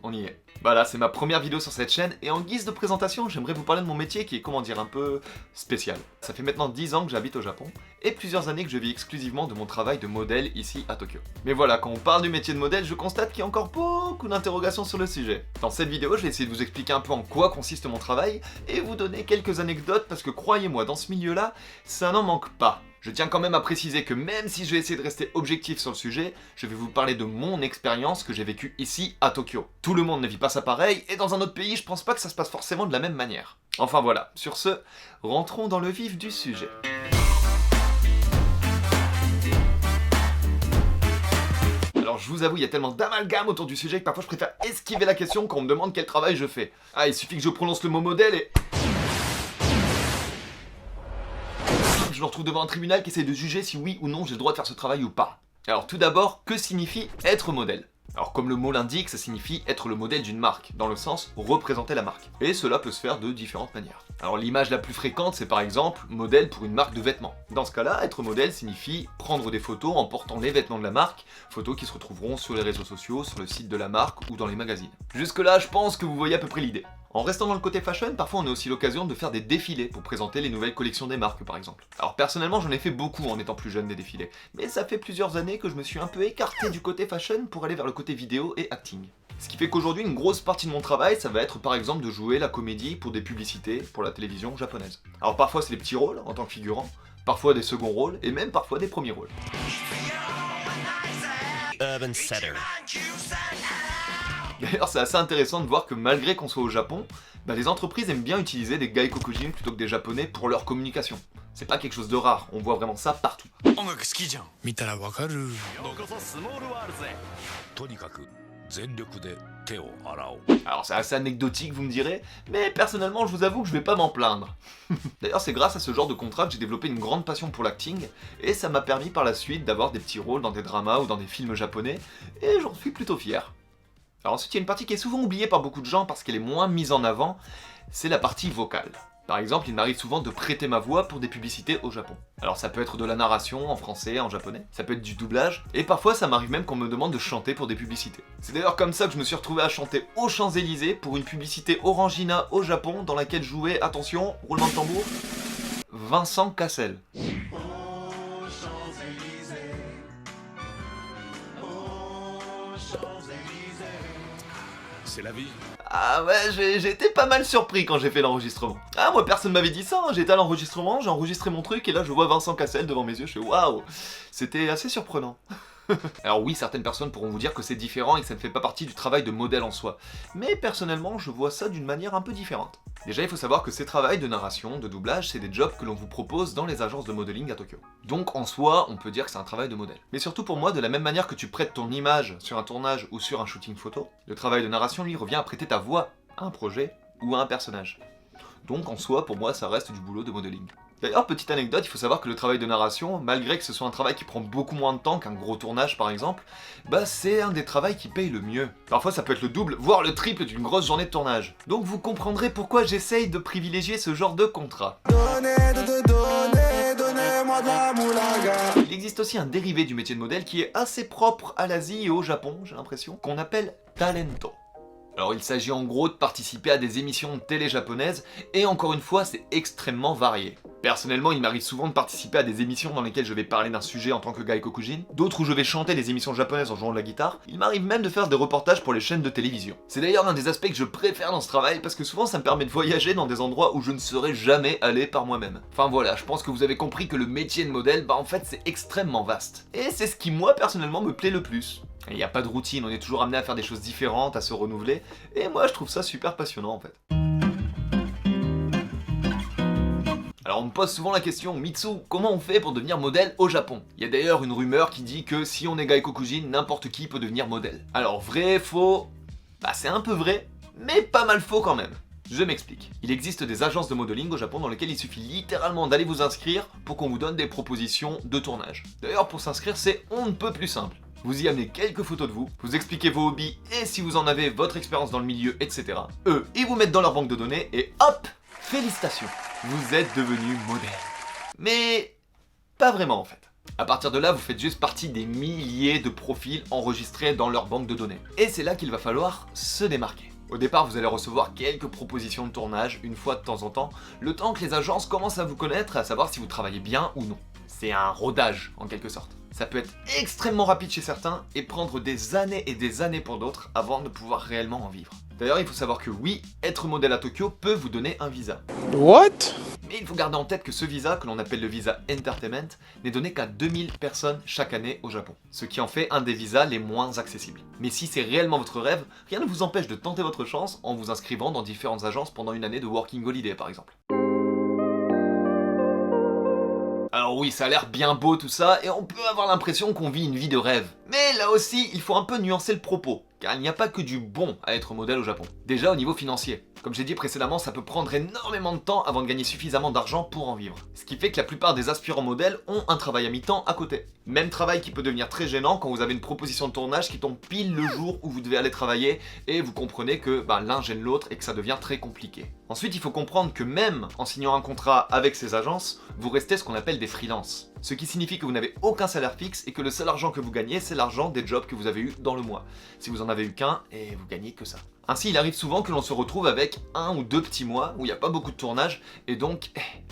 on y est. Voilà, c'est ma première vidéo sur cette chaîne et en guise de présentation, j'aimerais vous parler de mon métier qui est, comment dire, un peu spécial. Ça fait maintenant 10 ans que j'habite au Japon et plusieurs années que je vis exclusivement de mon travail de modèle ici à Tokyo. Mais voilà, quand on parle du métier de modèle, je constate qu'il y a encore beaucoup d'interrogations sur le sujet. Dans cette vidéo, je vais essayer de vous expliquer un peu en quoi consiste mon travail et vous donner quelques anecdotes parce que croyez-moi, dans ce milieu-là, ça n'en manque pas. Je tiens quand même à préciser que même si je vais essayer de rester objectif sur le sujet, je vais vous parler de mon expérience que j'ai vécue ici à Tokyo. Tout le monde ne vit pas ça pareil, et dans un autre pays, je pense pas que ça se passe forcément de la même manière. Enfin voilà, sur ce, rentrons dans le vif du sujet. Alors je vous avoue, il y a tellement d'amalgame autour du sujet que parfois je préfère esquiver la question quand on me demande quel travail je fais. Ah, il suffit que je prononce le mot modèle et... je me retrouve devant un tribunal qui essaie de juger si oui ou non j'ai le droit de faire ce travail ou pas. Alors tout d'abord, que signifie être modèle ? Alors comme le mot l'indique, ça signifie être le modèle d'une marque, dans le sens représenter la marque. Et cela peut se faire de différentes manières. Alors l'image la plus fréquente, c'est par exemple modèle pour une marque de vêtements. Dans ce cas-là, être modèle signifie prendre des photos en portant les vêtements de la marque, photos qui se retrouveront sur les réseaux sociaux, sur le site de la marque ou dans les magazines. Jusque là, je pense que vous voyez à peu près l'idée. En restant dans le côté fashion, parfois on a aussi l'occasion de faire des défilés pour présenter les nouvelles collections des marques par exemple. Alors personnellement j'en ai fait beaucoup en étant plus jeune des défilés, mais ça fait plusieurs années que je me suis un peu écarté du côté fashion pour aller vers le côté vidéo et acting. Ce qui fait qu'aujourd'hui une grosse partie de mon travail ça va être par exemple de jouer la comédie pour des publicités pour la télévision japonaise. Alors parfois c'est des petits rôles en tant que figurant, parfois des seconds rôles et même parfois des premiers rôles. Urban Setter. D'ailleurs, c'est assez intéressant de voir que malgré qu'on soit au Japon, les entreprises aiment bien utiliser des gaikokujin plutôt que des japonais pour leur communication. C'est pas quelque chose de rare, on voit vraiment ça partout. Alors c'est assez anecdotique vous me direz, mais personnellement je vous avoue que je vais pas m'en plaindre. D'ailleurs c'est grâce à ce genre de contrat que j'ai développé une grande passion pour l'acting, et ça m'a permis par la suite d'avoir des petits rôles dans des dramas ou dans des films japonais, et j'en suis plutôt fier. Alors ensuite il y a une partie qui est souvent oubliée par beaucoup de gens parce qu'elle est moins mise en avant, c'est la partie vocale. Par exemple, il m'arrive souvent de prêter ma voix pour des publicités au Japon. Alors ça peut être de la narration en français, en japonais, ça peut être du doublage, et parfois ça m'arrive même qu'on me demande de chanter pour des publicités. C'est d'ailleurs comme ça que je me suis retrouvé à chanter aux Champs-Élysées pour une publicité Orangina au Japon dans laquelle jouait, attention, roulement de tambour, Vincent Cassel. C'est la vie. Ah ouais, j'ai été pas mal surpris quand j'ai fait l'enregistrement. Ah moi personne m'avait dit ça, hein. J'étais à l'enregistrement, j'ai enregistré mon truc et là je vois Vincent Cassel devant mes yeux, je fais waouh. C'était assez surprenant. Alors oui, certaines personnes pourront vous dire que c'est différent et que ça ne fait pas partie du travail de modèle en soi. Mais personnellement, je vois ça d'une manière un peu différente. Déjà, il faut savoir que ces travails de narration, de doublage, c'est des jobs que l'on vous propose dans les agences de modeling à Tokyo. Donc en soi, on peut dire que c'est un travail de modèle. Mais surtout pour moi, de la même manière que tu prêtes ton image sur un tournage ou sur un shooting photo, le travail de narration, lui, revient à prêter ta voix à un projet ou à un personnage. Donc en soi, pour moi, ça reste du boulot de modeling. D'ailleurs, petite anecdote, il faut savoir que le travail de narration, malgré que ce soit un travail qui prend beaucoup moins de temps qu'un gros tournage par exemple, c'est un des travails qui paye le mieux. Parfois ça peut être le double, voire le triple d'une grosse journée de tournage. Donc vous comprendrez pourquoi j'essaye de privilégier ce genre de contrat. Il existe aussi un dérivé du métier de modèle qui est assez propre à l'Asie et au Japon, j'ai l'impression, qu'on appelle talento. Alors il s'agit en gros de participer à des émissions de télé japonaises, et encore une fois c'est extrêmement varié. Personnellement il m'arrive souvent de participer à des émissions dans lesquelles je vais parler d'un sujet en tant que gaikokujin, d'autres où je vais chanter des émissions japonaises en jouant de la guitare, il m'arrive même de faire des reportages pour les chaînes de télévision. C'est d'ailleurs un des aspects que je préfère dans ce travail parce que souvent ça me permet de voyager dans des endroits où je ne serais jamais allé par moi-même. Enfin voilà, je pense que vous avez compris que le métier de modèle, en fait c'est extrêmement vaste. Et c'est ce qui moi personnellement me plaît le plus. Il n'y a pas de routine, on est toujours amené à faire des choses différentes, à se renouveler, et moi je trouve ça super passionnant en fait. Alors on me pose souvent la question, Mitsu, comment on fait pour devenir modèle au Japon ? Il y a d'ailleurs une rumeur qui dit que si on est gaikokujin, n'importe qui peut devenir modèle. Alors vrai, faux, c'est un peu vrai, mais pas mal faux quand même. Je m'explique. Il existe des agences de modeling au Japon dans lesquelles il suffit littéralement d'aller vous inscrire pour qu'on vous donne des propositions de tournage. D'ailleurs pour s'inscrire c'est on ne peut plus simple. Vous y amenez quelques photos de vous, vous expliquez vos hobbies et si vous en avez, votre expérience dans le milieu, etc. Eux, ils vous mettent dans leur banque de données et hop, félicitations, vous êtes devenu modèle. Mais pas vraiment en fait. À partir de là, vous faites juste partie des milliers de profils enregistrés dans leur banque de données. Et c'est là qu'il va falloir se démarquer. Au départ, vous allez recevoir quelques propositions de tournage une fois de temps en temps, le temps que les agences commencent à vous connaître et à savoir si vous travaillez bien ou non. C'est un rodage, en quelque sorte. Ça peut être extrêmement rapide chez certains et prendre des années et des années pour d'autres avant de pouvoir réellement en vivre. D'ailleurs, il faut savoir que oui, être modèle à Tokyo peut vous donner un visa. What? Mais il faut garder en tête que ce visa, que l'on appelle le visa Entertainment, n'est donné qu'à 2000 personnes chaque année au Japon, ce qui en fait un des visas les moins accessibles. Mais si c'est réellement votre rêve, rien ne vous empêche de tenter votre chance en vous inscrivant dans différentes agences pendant une année de Working Holiday par exemple. Alors oui, ça a l'air bien beau tout ça, et on peut avoir l'impression qu'on vit une vie de rêve. Mais là aussi, il faut un peu nuancer le propos, car il n'y a pas que du bon à être modèle au Japon. Déjà au niveau financier. Comme j'ai dit précédemment, ça peut prendre énormément de temps avant de gagner suffisamment d'argent pour en vivre. Ce qui fait que la plupart des aspirants modèles ont un travail à mi-temps à côté. Même travail qui peut devenir très gênant quand vous avez une proposition de tournage qui tombe pile le jour où vous devez aller travailler, et vous comprenez que l'un gêne l'autre et que ça devient très compliqué. Ensuite, il faut comprendre que même en signant un contrat avec ces agences, vous restez ce qu'on appelle des freelances. Ce qui signifie que vous n'avez aucun salaire fixe et que le seul argent que vous gagnez, c'est l'argent des jobs que vous avez eu dans le mois. Si vous en avez eu qu'un, et vous gagnez que ça. Ainsi, il arrive souvent que l'on se retrouve avec 1 ou 2 petits mois où il n'y a pas beaucoup de tournage et donc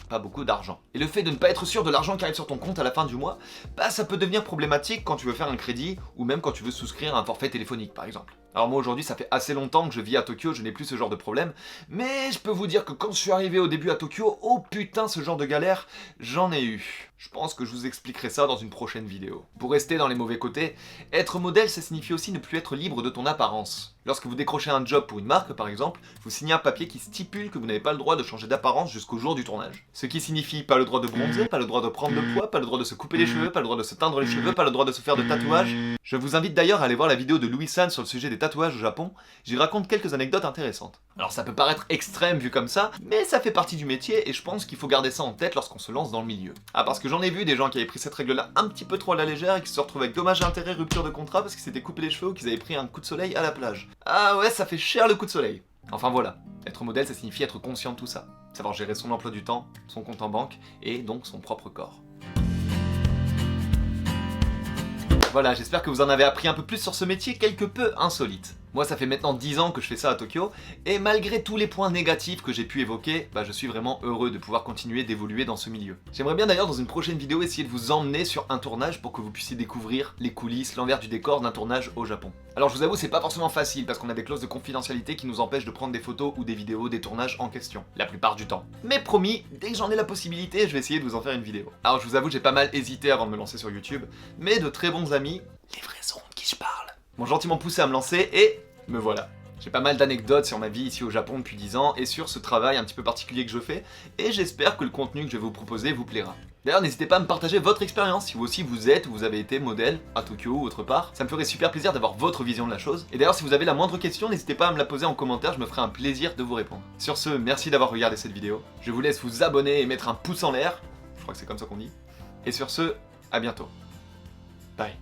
pas beaucoup d'argent. Et le fait de ne pas être sûr de l'argent qui arrive sur ton compte à la fin du mois, ça peut devenir problématique quand tu veux faire un crédit ou même quand tu veux souscrire un forfait téléphonique par exemple. Alors moi aujourd'hui ça fait assez longtemps que je vis à Tokyo, je n'ai plus ce genre de problème, mais je peux vous dire que quand je suis arrivé au début à Tokyo, oh putain ce genre de galère, j'en ai eu. Je pense que je vous expliquerai ça dans une prochaine vidéo. Pour rester dans les mauvais côtés, être modèle ça signifie aussi ne plus être libre de ton apparence. Lorsque vous décrochez un job pour une marque par exemple, vous signez un papier qui stipule que vous n'avez pas le droit de changer d'apparence jusqu'au jour du tournage. Ce qui signifie pas le droit de bronzer, pas le droit de prendre le poids, pas le droit de se couper les cheveux, pas le droit de se teindre les cheveux, pas le droit de se faire de tatouages. Je vous invite d'ailleurs à aller voir la vidéo de Louis-San sur le sujet des tatouages au Japon, j'y raconte quelques anecdotes intéressantes. Alors ça peut paraître extrême vu comme ça, mais ça fait partie du métier et je pense qu'il faut garder ça en tête lorsqu'on se lance dans le milieu. Ah parce que j'en ai vu des gens qui avaient pris cette règle là un petit peu trop à la légère et qui se retrouvent avec dommages et intérêts, rupture de contrat parce qu'ils s'étaient coupé les cheveux ou qu'ils avaient pris un coup de soleil à la plage. Ah ouais, ça fait cher le coup de soleil. Enfin voilà, être modèle ça signifie être conscient de tout ça, savoir gérer son emploi du temps, son compte en banque et donc son propre corps. Voilà, j'espère que vous en avez appris un peu plus sur ce métier quelque peu insolite. Moi ça fait maintenant 10 ans que je fais ça à Tokyo, et malgré tous les points négatifs que j'ai pu évoquer, je suis vraiment heureux de pouvoir continuer d'évoluer dans ce milieu. J'aimerais bien d'ailleurs dans une prochaine vidéo essayer de vous emmener sur un tournage pour que vous puissiez découvrir les coulisses, l'envers du décor d'un tournage au Japon. Alors je vous avoue c'est pas forcément facile parce qu'on a des clauses de confidentialité qui nous empêchent de prendre des photos ou des vidéos des tournages en question, la plupart du temps. Mais promis, dès que j'en ai la possibilité, je vais essayer de vous en faire une vidéo. Alors je vous avoue j'ai pas mal hésité avant de me lancer sur YouTube, mais de très bons amis, les vrais sauront de qui je parle, m'ont gentiment poussé à me lancer et me voilà. J'ai pas mal d'anecdotes sur ma vie ici au Japon depuis 10 ans et sur ce travail un petit peu particulier que je fais, et j'espère que le contenu que je vais vous proposer vous plaira. D'ailleurs n'hésitez pas à me partager votre expérience si vous aussi vous êtes ou vous avez été modèle à Tokyo ou autre part, ça me ferait super plaisir d'avoir votre vision de la chose. Et d'ailleurs si vous avez la moindre question, n'hésitez pas à me la poser en commentaire, je me ferai un plaisir de vous répondre. Sur ce, merci d'avoir regardé cette vidéo, je vous laisse vous abonner et mettre un pouce en l'air, je crois que c'est comme ça qu'on dit, et sur ce, à bientôt. Bye.